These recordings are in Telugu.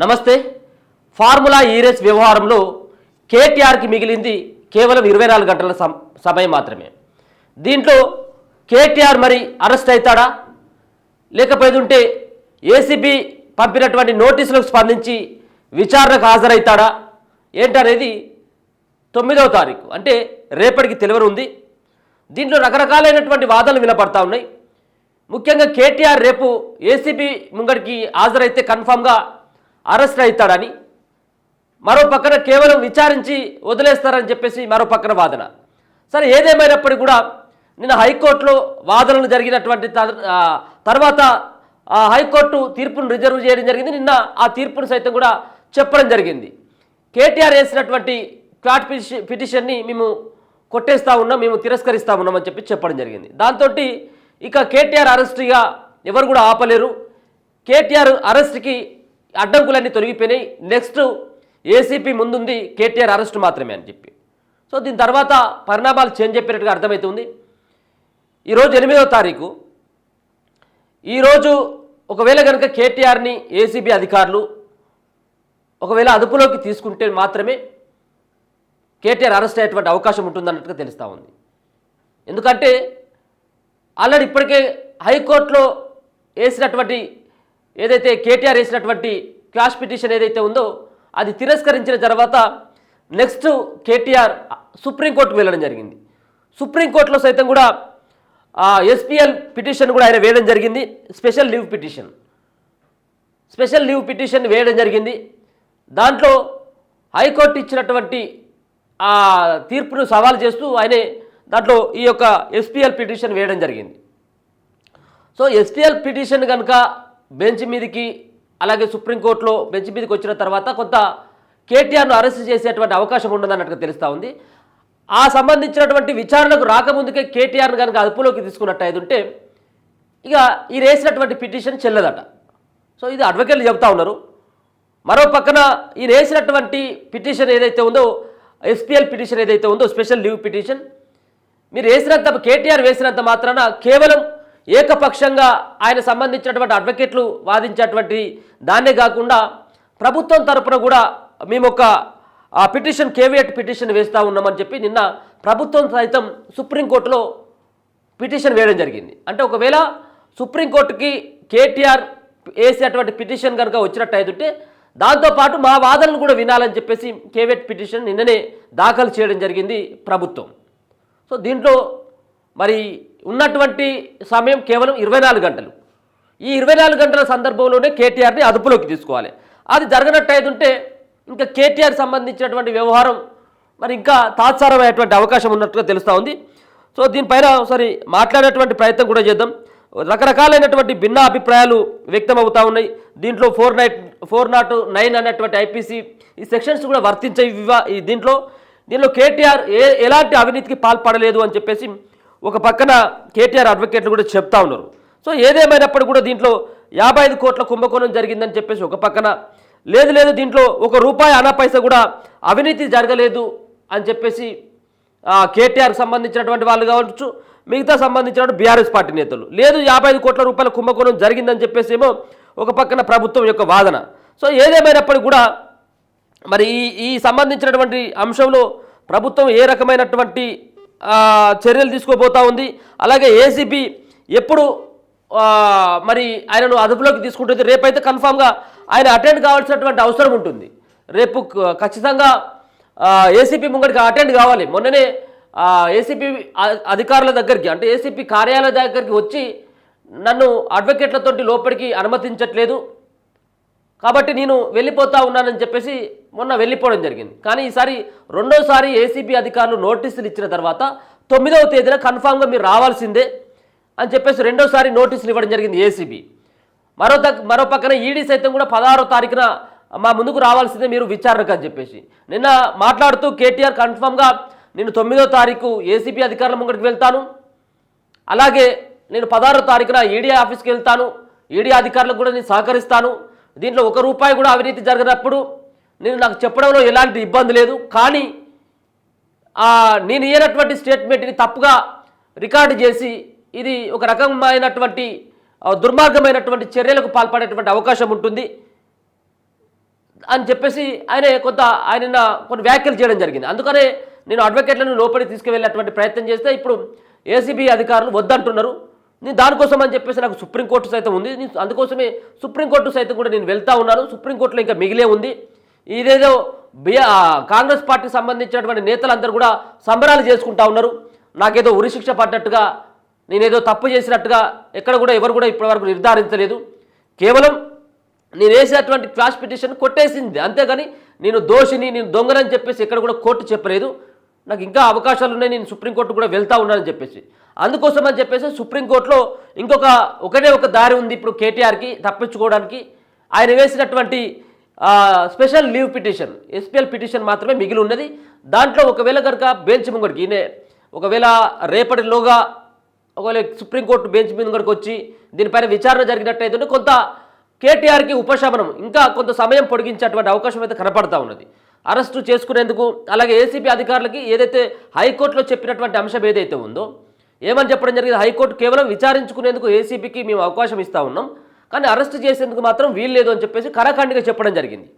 నమస్తే. ఫార్ములా ఈరేస్ వ్యవహారంలో కేటీఆర్కి మిగిలింది కేవలం 24 గంటల సమయం మాత్రమే. దీంట్లో కేటీఆర్ మరి అరెస్ట్ అవుతాడా, లేకపోతే ఏసీబీ పంపినటువంటి నోటీసులకు స్పందించి విచారణకు హాజరవుతాడా ఏంటనేది 9వ తారీఖు అంటే రేపటికి తెలియనుంది. దీంట్లో రకరకాలైనటువంటి వాదనలు వినపడతా ఉన్నాయి. ముఖ్యంగా కేటీఆర్ రేపు ఏసీబీ ముంగడికి హాజరైతే కన్ఫామ్గా అరెస్ట్ అవుతాడని, మరో పక్కన కేవలం విచారించి వదిలేస్తారని చెప్పేసి మరో పక్కన వాదన. సరే, ఏదేమైనప్పటికీ కూడా నిన్న హైకోర్టులో వాదనలు జరిగినటువంటి తర్వాత హైకోర్టు తీర్పును రిజర్వ్ చేయడం జరిగింది. నిన్న ఆ తీర్పును సైతం కూడా చెప్పడం జరిగింది. కేటీఆర్ వేసినటువంటి క్వాట్ పిటిషన్ని మేము కొట్టేస్తూ ఉన్నాం, మేము తిరస్కరిస్తూ ఉన్నామని చెప్పడం జరిగింది. దాంతో ఇక కేటీఆర్ అరెస్ట్గా ఎవరు కూడా ఆపలేరు. కేటీఆర్ అరెస్ట్కి అడ్డంకులన్నీ తొలగిపోయినాయి. నెక్స్ట్ ఏసీపీ ముందుంది కేటీఆర్ అరెస్ట్ మాత్రమే అని చెప్పి. సో దీని తర్వాత పరిణామాలు చేంజ్ చెప్పినట్టుగా అర్థమవుతుంది. ఈరోజు 8వ తారీఖు. ఈరోజు ఒకవేళ కనుక కేటీఆర్ని ఏసీబీ అధికారులు ఒకవేళ అదుపులోకి తీసుకుంటే మాత్రమే కేటీఆర్ అరెస్ట్ అయ్యేటువంటి అవకాశం ఉంటుందన్నట్టుగా తెలుస్తూ ఉంది. ఎందుకంటే ఆల్రెడీ ఇప్పటికే హైకోర్టులో వేసినటువంటి ఏదైతే కేటీఆర్ వేసినటువంటి క్వాష్ పిటిషన్ ఏదైతే ఉందో అది తిరస్కరించిన తర్వాత నెక్స్ట్ కేటీఆర్ సుప్రీంకోర్టుకు వెళ్ళడం జరిగింది. సుప్రీంకోర్టులో సైతం కూడా ఎస్పీఎల్ పిటిషన్ కూడా ఆయన వేయడం జరిగింది. స్పెషల్ లీవ్ పిటిషన్ వేయడం జరిగింది. దాంట్లో హైకోర్టు ఇచ్చినటువంటి ఆ తీర్పును సవాల్ చేస్తూ ఆయనే దాంట్లో ఈ యొక్క ఎస్పీఎల్ పిటిషన్ వేయడం జరిగింది. సో ఎస్పీఎల్ పిటిషన్ కనుక బెంచ్ మీదకి అలాగే సుప్రీంకోర్టులో బెంచ్ మీదకి వచ్చిన తర్వాత కొంత కేటీఆర్ను అరెస్ట్ చేసేటువంటి అవకాశం ఉండదన్నట్టుగా తెలుస్తూ ఉంది. ఆ సంబంధించినటువంటి విచారణకు రాకముందుకే కేటీఆర్ను కనుక అదుపులోకి తీసుకున్నట్టు అయితే ఇక ఈ వేసినటువంటి పిటిషన్ చెల్లదట. సో ఇది అడ్వకేట్లు చెబుతూ ఉన్నారు. మరో పక్కన ఈ వేసినటువంటి పిటిషన్ ఏదైతే ఉందో ఎస్పీఎల్ పిటిషన్ ఏదైతే ఉందో స్పెషల్ లీవ్ పిటిషన్ మీరు వేసినంత కేటీఆర్ వేసినంత మాత్రాన కేవలం ఏకపక్షంగా ఆయన సంబంధించినటువంటి అడ్వకేట్లు వాదించేటువంటి దాన్నే కాకుండా ప్రభుత్వం తరపున కూడా మేము ఒక పిటిషన్ కేవియట్ పిటిషన్ వేస్తూ ఉన్నామని చెప్పి నిన్న ప్రభుత్వం సైతం సుప్రీంకోర్టులో పిటిషన్ వేయడం జరిగింది. అంటే ఒకవేళ సుప్రీంకోర్టుకి కేటీఆర్ వేసేటువంటి పిటిషన్ కనుక వచ్చినట్టు అయితే దాంతోపాటు మా వాదనలు కూడా వినాలని చెప్పేసి కేవియట్ పిటిషన్ నిన్ననే దాఖలు చేయడం జరిగింది ప్రభుత్వం. సో దీంట్లో మరి ఉన్నటువంటి సమయం కేవలం 24 గంటలు. ఈ 24 గంటల సందర్భంలోనే కేటీఆర్ని అదుపులోకి తీసుకోవాలి. అది జరగనట్టు అయితే ఇంకా కేటీఆర్ సంబంధించినటువంటి వ్యవహారం మరి ఇంకా తాత్సారమయ్యేటువంటి అవకాశం ఉన్నట్టుగా తెలుస్తూ ఉంది. సో దీనిపైన ఒకసారి మాట్లాడేటువంటి ప్రయత్నం కూడా చేద్దాం. రకరకాలైనటువంటి భిన్న అభిప్రాయాలు వ్యక్తం అవుతూ ఉన్నాయి. దీంట్లో 409 అనేటువంటి ఐపీసీ ఈ సెక్షన్స్ కూడా వర్తించేవి. దీంట్లో కేటీఆర్ ఎలాంటి అవినీతికి పాల్పడలేదు అని చెప్పేసి ఒక పక్కన కేటీఆర్ అడ్వకేట్లు కూడా చెప్తా ఉన్నారు. సో ఏదేమైనప్పుడు కూడా దీంట్లో 55 కోట్ల కుంభకోణం జరిగిందని చెప్పేసి ఒక పక్కన, లేదు దీంట్లో ₹1 అనా పైసా కూడా అవినీతి జరగలేదు అని చెప్పేసి కేటీఆర్ సంబంధించినటువంటి వాళ్ళు కావచ్చు, మిగతా సంబంధించినటువంటి బీఆర్ఎస్ పార్టీ నేతలు లేదు 55 కోట్ల రూపాయల కుంభకోణం జరిగిందని చెప్పేసి ఏమో ఒక పక్కన ప్రభుత్వం యొక్క వాదన. సో ఏదేమైనప్పటికీ కూడా మరి ఈ సంబంధించినటువంటి అంశంలో ప్రభుత్వం ఏ రకమైనటువంటి చర్యలు తీసుకోబోతా ఉంది, అలాగే ఏసీబీ ఎప్పుడు మరి ఆయనను అదుపులోకి తీసుకుంటుంది, రేపైతే కన్ఫామ్గా ఆయన అటెండ్ కావాల్సినటువంటి అవసరం ఉంటుంది. రేపు ఖచ్చితంగా ఏసీపీ ముంగడికి అటెండ్ కావాలి. మొన్ననే ఏసీపీ అధికారుల దగ్గరికి అంటే ఏసీపీ కార్యాలయ దగ్గరికి వచ్చి నన్ను అడ్వకేట్లతోటి లోపలికి అనుమతించట్లేదు కాబట్టి నేను వెళ్ళిపోతా ఉన్నానని చెప్పేసి మొన్న వెళ్ళిపోవడం జరిగింది. కానీ ఈసారి రెండోసారి ఏసీబీ అధికారులు నోటీసులు ఇచ్చిన తర్వాత 9వ తేదీన కన్ఫామ్గా మీరు రావాల్సిందే అని చెప్పేసి రెండోసారి నోటీసులు ఇవ్వడం జరిగింది ఏసీబీ. మరో పక్కన ఈడీ సైతం కూడా 16వ తారీఖున మా ముందుకు రావాల్సిందే మీరు విచారణకు అని చెప్పేసి నిన్న మాట్లాడుతూ కేటీఆర్ కన్ఫామ్గా నేను 9వ తారీఖు ఏసీబీ అధికారుల ముంగడికి వెళ్తాను, అలాగే నేను 16వ తారీఖున ఈడీ ఆఫీస్కి వెళ్తాను, ఈడీ అధికారులకు కూడా నేను సహకరిస్తాను, దీంట్లో ₹1 కూడా అవినీతి జరిగినప్పుడు నేను నాకు చెప్పడంలో ఎలాంటి ఇబ్బంది లేదు, కానీ నేను ఇయ్యనటువంటి స్టేట్మెంట్ని తప్పుగా రికార్డు చేసి ఇది ఒక రకమైనటువంటి దుర్మార్గమైనటువంటి చర్యలకు పాల్పడేటువంటి అవకాశం ఉంటుంది. అని చెప్పేసి ఆయన కొన్ని వ్యాఖ్యలు చేయడం జరిగింది. అందుకనే నేను అడ్వకేట్లను లోపలికి తీసుకువెళ్ళేటువంటి ప్రయత్నం చేస్తే ఇప్పుడు ఏసీబీ అధికారులు వద్దంటున్నారు. నేను దానికోసం అని చెప్పేసి నాకు సుప్రీంకోర్టు సైతం ఉంది, అందుకోసమే సుప్రీంకోర్టు సైతం కూడా నేను వెళ్తా ఉన్నాను. సుప్రీంకోర్టులో ఇంకా మిగిలే ఉంది. ఇదేదో కాంగ్రెస్ పార్టీకి సంబంధించినటువంటి నేతలందరూ కూడా సంబరాలు చేసుకుంటా ఉన్నారు. నాకేదో ఉరిశిక్ష పడ్డట్టుగా, నేనేదో తప్పు చేసినట్టుగా ఎక్కడ కూడా ఎవరు కూడా ఇప్పటివరకు నిర్ధారించలేదు. కేవలం నేను వేసినటువంటి క్వాష్ పిటిషన్ కొట్టేసింది, అంతేగాని నేను దోషిని, నేను దొంగనని చెప్పేసి ఎక్కడ కూడా కోర్టు చెప్పలేదు. నాకు ఇంకా అవకాశాలు ఉన్నాయి, నేను సుప్రీంకోర్టు కూడా వెళ్తా ఉన్నానని చెప్పేసి. అందుకోసం అని చెప్పేసి సుప్రీంకోర్టులో ఒకటే ఒక దారి ఉంది ఇప్పుడు కేటీఆర్కి తప్పించుకోవడానికి. ఆయన వేసినటువంటి special leave petition, SPL petition మాత్రమే మిగిలి ఉన్నది. దాంట్లో ఒకవేళ కనుక బెంచ్ ముంగడికి ఒకవేళ రేపటిలోగా ఒకవేళ సుప్రీంకోర్టు బెంచ్ ముంగడికి వచ్చి దీనిపైన విచారణ జరిగినట్టయితే కొంత కేటీఆర్కి ఉపశమనం, ఇంకా కొంత సమయం పొడిగించేటువంటి అవకాశం అయితే కనపడతా ఉన్నది. అరెస్టు చేసుకునేందుకు, అలాగే ఏసీబీ అధికారులకి ఏదైతే హైకోర్టులో చెప్పినటువంటి అంశం ఏదైతే ఉందో, ఏమని చెప్పడం జరిగింది, హైకోర్టు కేవలం విచారించుకునేందుకు ఏసీబీకి మేము అవకాశం ఇస్తూ ఉన్నాం, కానీ అరెస్ట్ చేసేందుకు మాత్రం వీల్లేదు అని చెప్పేసి కరాఖండిగా చెప్పడం జరిగింది.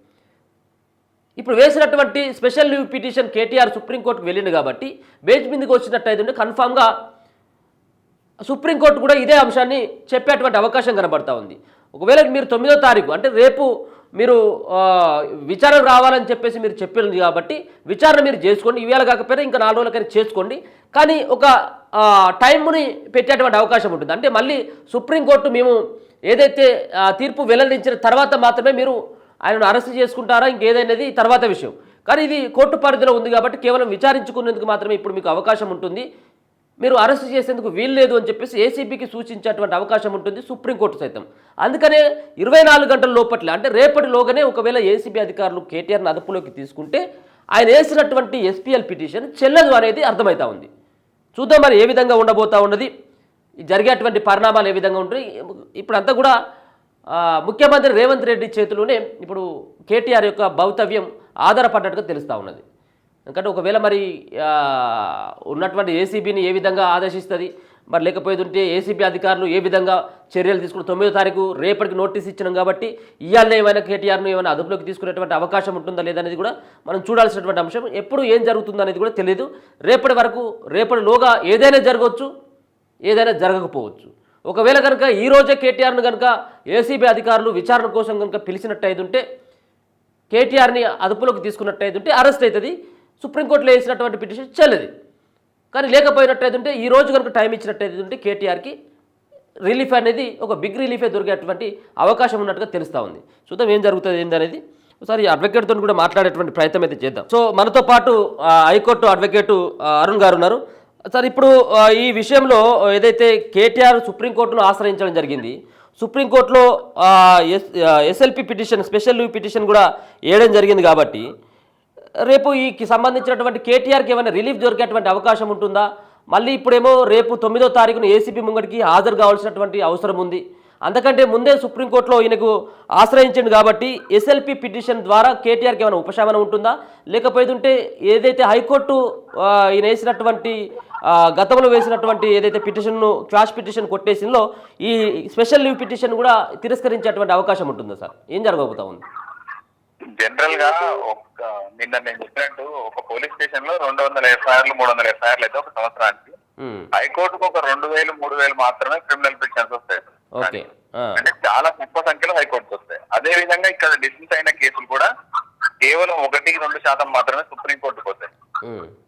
ఇప్పుడు వేసినటువంటి స్పెషల్ లీవ్ పిటిషన్ కేటీఆర్ సుప్రీంకోర్టుకు వెళ్ళింది కాబట్టి బెంచ్ మీదకి వచ్చినట్టయితే కన్ఫామ్గా సుప్రీంకోర్టు కూడా ఇదే అంశాన్ని చెప్పేటువంటి అవకాశం కనబడతా ఉంది. ఒకవేళ మీరు 9వ తారీఖు అంటే రేపు మీరు విచారణ రావాలని చెప్పేసి మీరు చెప్పింది కాబట్టి విచారణ మీరు చేసుకోండి, ఇవాళ కాకపోయినా ఇంకా 4 రోజులకైనా చేసుకోండి, కానీ ఒక టైంని పెట్టేటువంటి అవకాశం ఉంటుంది. అంటే మళ్ళీ సుప్రీంకోర్టు మేము ఏదైతే తీర్పు వెల్లడించిన తర్వాత మాత్రమే మీరు ఆయనను అరెస్ట్ చేసుకుంటారా ఇంకేదైనది తర్వాత విషయం. కానీ ఇది కోర్టు పరిధిలో ఉంది కాబట్టి కేవలం విచారించుకునేందుకు మాత్రమే ఇప్పుడు మీకు అవకాశం ఉంటుంది, మీరు అరెస్ట్ చేసేందుకు వీల్లేదు అని చెప్పేసి ఏసీబీకి సూచించేటువంటి అవకాశం ఉంటుంది సుప్రీంకోర్టు సైతం. అందుకనే 24 గంటల లోపట్లే, అంటే రేపటిలోగానే ఒకవేళ ఏసీబీ అధికారులు కేటీఆర్ని అదుపులోకి తీసుకుంటే ఆయన వేసినటువంటి ఎస్పీఎల్ పిటిషన్ చెల్లదు అనేది అర్థమవుతా ఉంది. చూద్దాం మరి ఏ విధంగా ఉండబోతా ఉన్నది, జరిగేటువంటి పరిణామాలు ఏ విధంగా ఉంటాయి. ఇప్పుడంతా కూడా ముఖ్యమంత్రి రేవంత్ రెడ్డి చేతిలోనే ఇప్పుడు కేటీఆర్ యొక్క భవితవ్యం ఆధారపడ్డట్టుగా తెలుస్తూ ఉన్నది. ఎందుకంటే ఒకవేళ మరి ఉన్నటువంటి ఏసీబీని ఏ విధంగా ఆదేశిస్తుంది, మరి లేకపోతుంటే ఏసీబీ అధికారులు ఏ విధంగా చర్యలు తీసుకుని 9వ తారీఖు రేపటికి నోటీస్ ఇచ్చినాం కాబట్టి ఇవాళ ఏమైనా కేటీఆర్ను ఏమైనా అదుపులోకి తీసుకునేటువంటి అవకాశం ఉంటుందా లేదనేది కూడా మనం చూడాల్సినటువంటి అంశం. ఎప్పుడు ఏం జరుగుతుందో అనేది కూడా తెలియదు. రేపటిలోగా ఏదైనా జరగవచ్చు, ఏదైనా జరగకపోవచ్చు. ఒకవేళ కనుక ఈరోజే కేటీఆర్ను కనుక ఏసీబీ అధికారులు విచారణ కోసం కనుక పిలిచినట్టయితుంటే, కేటీఆర్ని అదుపులోకి తీసుకున్నట్టయితుంటే అరెస్ట్ అవుతుంది, సుప్రీంకోర్టులో వేసినటువంటి పిటిషన్ చెల్లది. కానీ లేకపోయినట్టయితుంటే ఈ రోజు కనుక టైం ఇచ్చినట్టయితుంటే కేటీఆర్కి రిలీఫ్ అనేది ఒక బిగ్ రిలీఫే దొరికేటువంటి అవకాశం ఉన్నట్టుగా తెలుస్తూ ఉంది. చూద్దాం ఏం జరుగుతుంది ఏందనేది. ఒకసారి అడ్వకేట్తో కూడా మాట్లాడేటువంటి ప్రయత్నం అయితే చేద్దాం. సో మనతో పాటు హైకోర్టు అడ్వకేటు అరుణ్ గారు ఉన్నారు. సార్, ఇప్పుడు ఈ విషయంలో ఏదైతే కేటీఆర్ సుప్రీంకోర్టును ఆశ్రయించడం జరిగింది, సుప్రీంకోర్టులో SLP petition, special leave petition కూడా వేయడం జరిగింది కాబట్టి రేపు ఈ సంబంధించినటువంటి కేటీఆర్కి ఏమైనా రిలీఫ్ దొరికేటువంటి అవకాశం ఉంటుందా? మళ్ళీ ఇప్పుడేమో రేపు 9వ తారీఖున ఏసీబీ ముంగడికి హాజరు కావాల్సినటువంటి అవసరం ఉంది. అంతకంటే ముందే సుప్రీంకోర్టులో ఈయనకు ఆశ్రయించింది కాబట్టి ఎస్ఎల్పి పిటిషన్ ద్వారా కేటీఆర్కి ఏమైనా ఉపశమనం ఉంటుందా, లేకపోతే ఏదైతే హైకోర్టు ఈయన వేసినటువంటి గతంలో వేసినటువంటి ఏదైతే పిటిషన్ను క్వాష్ పిటిషన్ కొట్టేసిందో ఈ స్పెషల్ లీవ్ పిటిషన్ కూడా తిరస్కరించేటువంటి అవకాశం ఉంటుందా సార్? ఏం జరగబోతా ఉంది? జనరల్ గా నిన్న నేను చెప్పినట్టు ఒక పోలీస్ స్టేషన్ లో 200 ఎఫ్ఐఆర్లు 300 ఎఫ్ఐఆర్లు అయితే ఒక సంవత్సరానికి, హైకోర్టుకు ఒక 2000 3000 మాత్రమే క్రిమినల్ పిటిషన్స్ వస్తాయి. అంటే చాలా తక్కువ సంఖ్యలో హైకోర్టు వస్తాయి. అదే విధంగా ఇక్కడ డిస్మిస్ అయిన కేసులు కూడా కేవలం 1-2% మాత్రమే సుప్రీంకోర్టుకు వస్తాయి.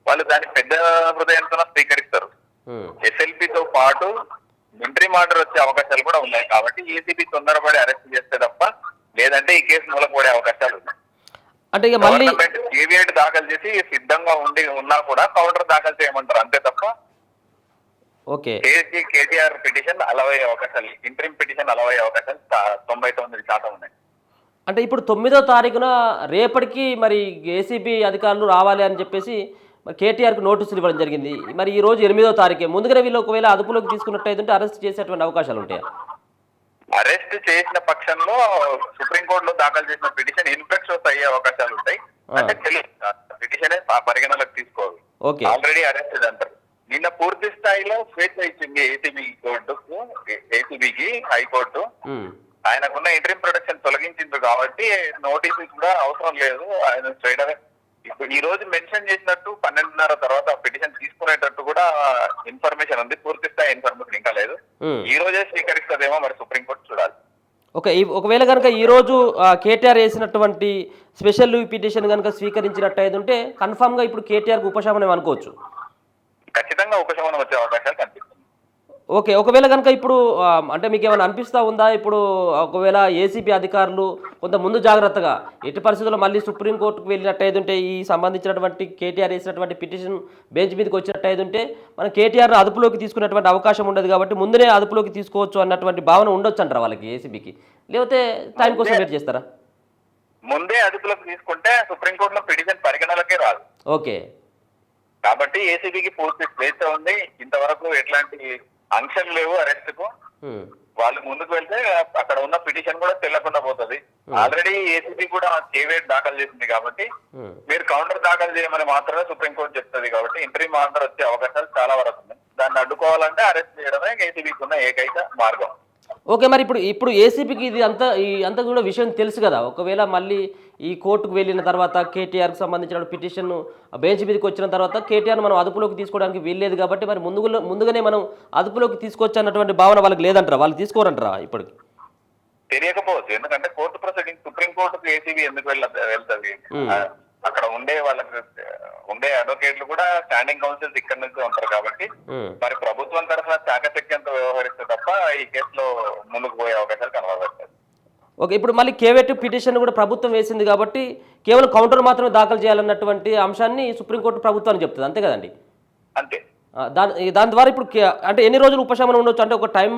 వాళ్ళు దాన్ని పెద్ద హృదయంతో స్వీకరిస్తారు. ఎస్ఎల్పితో పాటు మిలిటరీ మర్డర్ వచ్చే అవకాశాలు కూడా ఉన్నాయి. కాబట్టి ఏసీబీ తొందరపడి అరెస్ట్ చేస్తే తప్ప, లేదంటే ఈ కేసు మూలపడే అవకాశాలు ఉన్నాయి. అంటే ఇక మళ్ళీ కేవీఐట్ దాఖలు చేసి సిద్ధంగా ఉన్నా కూడా కౌంటర్ దాఖలు చేయమంటారు, అంతే తప్ప కేటీఆర్ పిటిషన్ అలవ్ అయ్యే అవకాశాలు, ఇంటరిమ్ పిటిషన్ అలవ్ అయ్యే అవకాశాలు 99% ఉన్నాయి. అంటే ఇప్పుడు 9వ తారీఖున రేపటికి మరి ఏసీబీ అధికారులు రావాలి అని చెప్పేసి మరి కేటీఆర్కి నోటీసులు ఇవ్వడం జరిగింది. మరి ఈ రోజు 8వ తారీఖే, ముందుగానే వీళ్ళు ఒకవేళ అదుపులోకి తీసుకున్నట్టయితే అరెస్ట్ చేసేటువంటి అవకాశాలు ఉంటాయా? అరెస్ట్ చేసిన పక్షంలో సుప్రీంకోర్టులో దాఖలు చేసిన పిటిషన్ ఇన్ఫెక్షన్స్ అయ్యే అవకాశాలు ఉంటాయి. అంటే పిటిషన్ పరిగణలోకి తీసుకోవాలి. ఆల్రెడీ అరెస్ట్ అంటారు. నిన్న పూర్తి స్థాయిలో స్వేచ్ఛ ఇచ్చింది ఏసీబీ కోర్టుకు, ఏసీబీకి హైకోర్టు. ఆయన ఆయనకున్న ఇంటరీమ్ ప్రొటెక్షన్ తొలగించింది కాబట్టి నోటీసు కూడా అవసరం లేదు. ఆయన స్ట్రైట్ అవే ఇప్పుడు ఈ రోజు మెన్షన్ చేసినట్టు 12:30 తర్వాత పిటిషన్ తీసుకునేటట్టు కూడా ఇన్ఫర్మేషన్ ఉంది. పూర్తి స్థాయి ఇన్ఫర్మేషన్ ఇంకా లేదు. ఈ రోజే స్వీకరిస్తుందేమో మరి సుప్రీంకోర్టు చూడాలి. ఓకే, ఒకవేళ కనుక ఈరోజు కేటీఆర్ వేసినటువంటి స్పెషల్ లీవ్ పిటిషన్ కనుక స్వీకరించినట్టు అయితే ఉంటే కన్ఫామ్గా ఇప్పుడు కేటీఆర్కి ఉపశమనం అనుకోవచ్చు. ఖచ్చితంగా ఉపశమనం వచ్చే అవకాశాలు కనిపిస్తుంది. ఓకే, ఒకవేళ కనుక ఇప్పుడు అంటే మీకు ఏమైనా అనిపిస్తూ ఉందా ఇప్పుడు ఒకవేళ ఏసీబీ అధికారులు కొంత ముందు జాగ్రత్తగా ఎట్టి పరిస్థితుల్లో మళ్ళీ సుప్రీంకోర్టుకు వెళ్ళినట్టు అయితే ఉంటే ఈ సంబంధించినటువంటి కేటీఆర్ వేసినటువంటి పిటిషన్ బెంచ్ మీదకి వచ్చినట్టు అయితే ఉంటే మనం కేటీఆర్ అదుపులోకి తీసుకునేటువంటి అవకాశం ఉండదు కాబట్టి ముందునే అదుపులోకి తీసుకోవచ్చు అన్నటువంటి భావన ఉండొచ్చు అంటారా వాళ్ళకి ఏసీబీకి, లేకపోతే టైం కోసం వెయిట్ చేస్తారా? ముందే అదుపులోకి తీసుకుంటే సుప్రీంకోర్టులో పిటిషన్ పరిగణలోకే రాదు. ఓకే, కాబట్టి ఏసీబీకి పూర్తి స్వేచ్ఛ ఉంది. ఇంతవరకు ఎట్లాంటి అంశాలు లేవు అరెస్ట్ కు. వాళ్ళు ముందుకు వెళ్తే అక్కడ ఉన్న పిటిషన్ కూడా చెల్లకుండా పోతుంది. ఆల్రెడీ ఏసీబీ కూడా కేవేట్ దాఖలు చేసింది కాబట్టి మీరు కౌంటర్ దాఖలు చేయమని మాత్రమే సుప్రీంకోర్టు చెప్తుంది. కాబట్టి ఇంటరీమ్ ఆర్డర్ వచ్చే అవకాశాలు చాలా వరకు ఉన్నాయి. దాన్ని అడ్డుకోవాలంటే అరెస్ట్ చేయడమే ఏసీబీకి ఉన్న ఏకైక మార్గం. ఓకే, మరి ఇప్పుడు ఏసీబీకి ఇది అంతా కూడా విషయం తెలుసు కదా. ఒకవేళ మళ్ళీ ఈ కోర్టుకు వెళ్ళిన తర్వాత కేటీఆర్కి సంబంధించిన పిటిషన్ బెంచ్ మీదకి వచ్చిన తర్వాత కేటీఆర్ మనం అదుపులోకి తీసుకోవడానికి వీల్లేదు కాబట్టి మరి ముందుగానే మనం అదుపులోకి తీసుకోవచ్చు అన్నటువంటి భావన వాళ్ళకి లేదంటారా, వాళ్ళు తీసుకోరంటారా? ఇప్పటికి తెలియకపోవచ్చు. ఎందుకంటే కోర్టు ప్రొసీడింగ్ సుప్రీంకోర్టుకు ఏసీబీ ఎందుకు వెళ్తుంది? అక్కడ ఉండే అడ్వకేట్లు కూడా స్టాండింగ్ కౌన్సిల్స్ ఇక్కడ నుంచి ఉంటారు కాబట్టి మరి ప్రభుత్వం తరఫున చాకచక్యంతో వ్యవహరిస్తే తప్ప ఈ కేసులో ముందుకు పోయే అవకాశాలు కనబడతాయి. ఓకే, ఇప్పుడు మళ్ళీ కేవేట్ పిటిషన్ కూడా ప్రభుత్వం వేసింది కాబట్టి కేవలం కౌంటర్ మాత్రమే దాఖలు చేయాలన్నటువంటి అంశాన్ని సుప్రీంకోర్టు ప్రభుత్వాన్ని చెప్తుంది, అంతే కదండి? అంతే. దాని ద్వారా ఇప్పుడు అంటే ఎన్ని రోజులు ఉపశమనం ఉండొచ్చు? అంటే ఒక టైం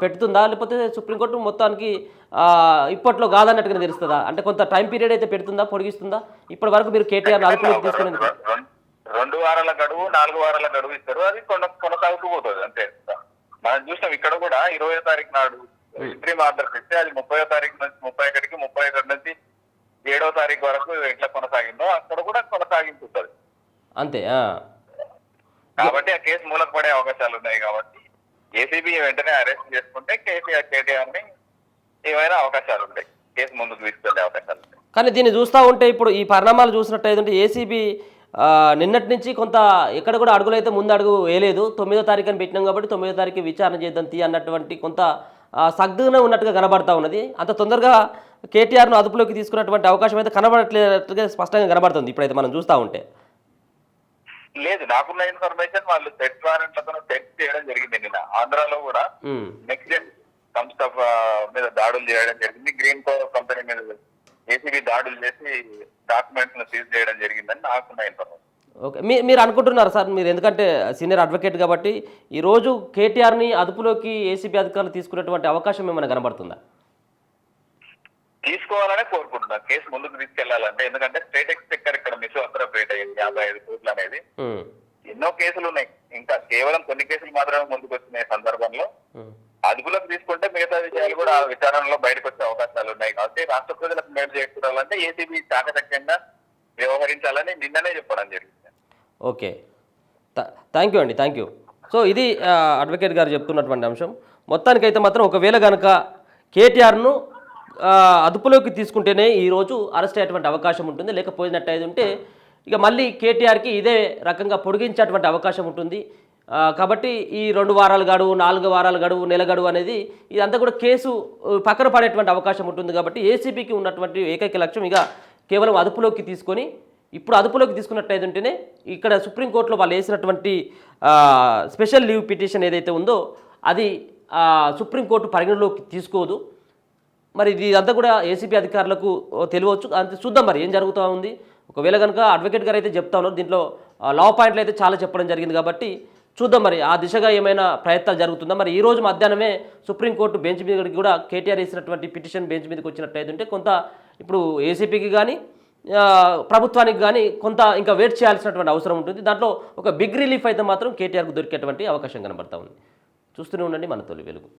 పెడుతుందా, లేకపోతే సుప్రీంకోర్టు మొత్తానికి ఇప్పట్లో కాదన్నట్టుగా తెలుస్తుందా? అంటే కొంత టైం పీరియడ్ అయితే పెడుతుందా, పొడిగిస్తుందా? ఇప్పటి వరకు మీరు కేటీఆర్ అదుపులోకి తీసుకునేందుకు 2 వారాల గడువు 4 వారాల గడువు ఇస్తారు. అది కొనసాగుతూ పోతుంది అంతే. మనం చూసాం ఇక్కడ కూడా 20వ తారీఖు నాడు ఇంటరీమ్ ఆర్డర్ ఇస్తే అది 30వ తారీఖు నుంచి 31కి 31 నుంచి 7వ తారీఖు వరకు ఎట్లా కొనసాగిందో అక్కడ కూడా కొనసాగించుంటది అంతే. కాబట్టి ఆ కేసు మూలకు పడే అవకాశాలు ఉన్నాయి. కాబట్టి ఏసీబీ వెంటనే అరెస్ట్ చేసుకుంటే కేటీఆర్ ని ఏమైనా అవకాశాలు ఉంటాయి, కేసు ముందుకు తీసుకెళ్లే అవకాశాలు ఉంటాయి. కానీ దీన్ని చూస్తూ ఉంటే ఇప్పుడు ఈ పరిణామాలు చూసినట్టయితే ఏసీబీ నిన్నటి నుంచి కొంత ఎక్కడ కూడా అడుగులు అయితే ముందు అడుగు వేయలేదు. 9వ తారీఖు అని పెట్టినాం కాబట్టి 9వ తారీఖు విచారణ చేద్దాం అన్నటువంటి కొంత సగ్గునే ఉన్నట్టుగా కనబడతా ఉన్నది. అంత తొందరగా కేటీఆర్ను అదుపులోకి తీసుకున్నటువంటి అవకాశం అయితే కనబడట్లేదుగా స్పష్టంగా కనబడుతుంది ఇప్పుడైతే మనం చూస్తూ ఉంటే. లేదు, నాకున్న ఇన్ఫర్మేషన్ వాళ్ళు సెట్ వారెంట్లతో టెస్ట్ చేయడం జరిగింది. నిన్న ఆంధ్రాలో కూడా నెక్స్ట్ డే సంస్థ మీద దాడులు చేయడం జరిగింది. గ్రీన్ కో కంపెనీ మీద ఏసీబీ దాడులు చేసి డాక్యుమెంట్స్ ను సీజ్ చేయడం జరిగిందని నాకున్న ఇన్ఫర్మేషన్. ఓకే, మీరు అనుకుంటున్నారు సార్, మీరు ఎందుకంటే సీనియర్ అడ్వకేట్ కాబట్టి ఈరోజు కేటీఆర్ని అదుపులోకి ఏసీబీ అధికారులు తీసుకునేటువంటి అవకాశం ఏమైనా కనబడుతుందా? తీసుకోవాలనే కోరుకుంటున్నారు కేసు ముందుకు తీసుకెళ్లాలంటే. ఎందుకంటే స్టేట్ ఎక్స్పెక్టర్ ఇక్కడ మిస్అప్రోప్రియేట్ అయ్యింది 55 కోట్లు అనేది. ఎన్నో కేసులు ఉన్నాయి, ఇంకా కేవలం కొన్ని కేసులు మాత్రమే ముందుకు వచ్చిన సందర్భంలో అదుపులోకి తీసుకుంటే మిగతా విషయాలు కూడా ఆ విచారణలో బయటకు వచ్చే అవకాశాలు ఉన్నాయి. కాబట్టి రాష్ట్ర ప్రజలకు మేలు చేకూరాలంటే ఏసీబీ చాకచక్యంగా వ్యవహరించాలని నిన్ననే చెప్పడం జరిగింది. ఓకే, థ్యాంక్ యూ అండి, థ్యాంక్ యూ. సో ఇది అడ్వకేట్ గారు చెప్తున్నటువంటి అంశం. మొత్తానికైతే మాత్రం ఒకవేళ కనుక కేటీఆర్ను అదుపులోకి తీసుకుంటేనే ఈరోజు అరెస్ట్ అయ్యేటువంటి అవకాశం ఉంటుంది. లేకపోయినట్టయితే ఉంటే ఇక మళ్ళీ కేటీఆర్కి ఇదే రకంగా పొడిగించేటువంటి అవకాశం ఉంటుంది. కాబట్టి ఈ 2 వారాల గడువు, 4 వారాల గడువు, నెల గడువు అనేది ఇదంతా కూడా కేసు పక్కన పడేటువంటి అవకాశం ఉంటుంది. కాబట్టి ఏసీబీకి ఉన్నటువంటి ఏకైక లక్ష్యం ఇక కేవలం అదుపులోకి తీసుకొని ఇప్పుడు అదుపులోకి తీసుకున్నట్టయితే ఉంటేనే ఇక్కడ సుప్రీంకోర్టులో వాళ్ళు వేసినటువంటి స్పెషల్ లీవ్ పిటిషన్ ఏదైతే ఉందో అది సుప్రీంకోర్టు పరిగణలోకి తీసుకోదు. మరి ఇది అంతా కూడా ఏసీబీ అధికారులకు తెలియవచ్చు. అంతే, చూద్దాం మరి ఏం జరుగుతూ ఉంది. ఒకవేళ కనుక అడ్వకేట్ గారు అయితే చెప్తా ఉన్నారు, దీంట్లో లా పాయింట్లు అయితే చాలా చెప్పడం జరిగింది కాబట్టి చూద్దాం మరి ఆ దిశగా ఏమైనా ప్రయత్నాలు జరుగుతుందా. మరి ఈ రోజు మధ్యాహ్నమే సుప్రీంకోర్టు బెంచ్ మీదకి కూడా కేటీఆర్ వేసినటువంటి పిటిషన్ బెంచ్ మీదకి వచ్చినట్టయితే ఉంటే కొంత ఇప్పుడు ఏసీపీకి కానీ ప్రభుత్వానికి కానీ కొంత ఇంకా వెయిట్ చేయాల్సినటువంటి అవసరం ఉంటుంది. దాంట్లో ఒక బిగ్ రిలీఫ్ అయితే మాత్రం కేటీఆర్కు దొరికేటువంటి అవకాశం కనబడతా ఉంది. చూస్తూనే ఉండండి మన తొలి వెలుగు.